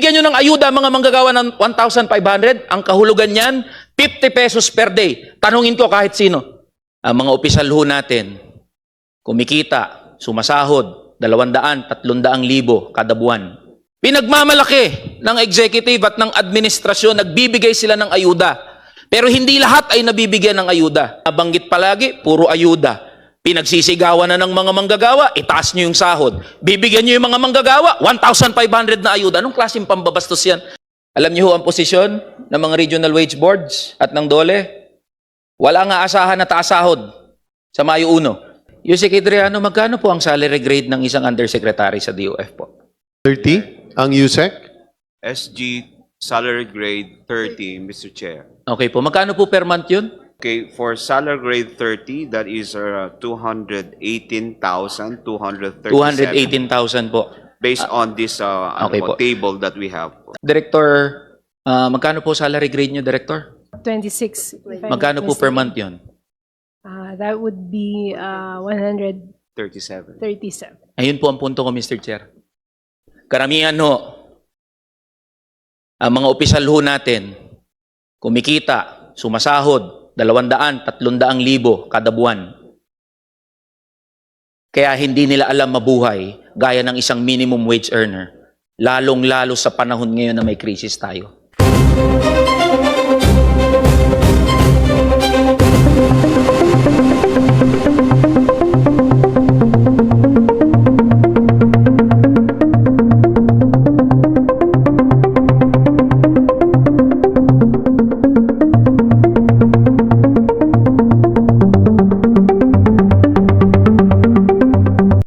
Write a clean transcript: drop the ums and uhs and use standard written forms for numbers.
binibigyan nyo ng ayuda mga manggagawa ng 1,500, ang kahulugan niyan, 50 pesos per day. Tanungin ko kahit sino. Ang mga opisyal ho natin, kumikita, sumasahod, 200, 300,000 kada buwan. Pinagmamalaki ng executive at ng administrasyon, nagbibigay sila ng ayuda. Pero hindi lahat ay nabibigyan ng ayuda. Nabanggit palagi, puro ayuda. Pinagsisigawan na ng mga manggagawa, itaas nyo yung sahod. Bibigyan nyo yung mga manggagawa, 1,500 na ayuda. Anong klaseng pambabastos yan? Alam nyo ho ang posisyon ng mga regional wage boards at ng DOLE? Wala nga asahan na taas sahod sa Mayo 1. Yusek Adriano, magkano po ang salary grade ng isang undersecretary sa DOF po? 30 ang USEC? SG salary grade 30, Mr. Chair. Okay po, magkano po per month yun? Okay, for salary grade 30, that is 218,237. 218,000 po. Based on this okay po. table that we have. Director, magkano po salary grade nyo, Director? 26. if I'm Magkano not po per mistaken. month yun? That would be 137. 37. Ayun po ang punto ko, Mr. Chair. Karamihan ho, ang mga opisyal ho natin, kumikita, sumasahod, 200, 300,000 kada buwan. Kaya hindi nila alam mabuhay gaya ng isang minimum wage earner, lalong-lalo sa panahon ngayon na may krisis tayo.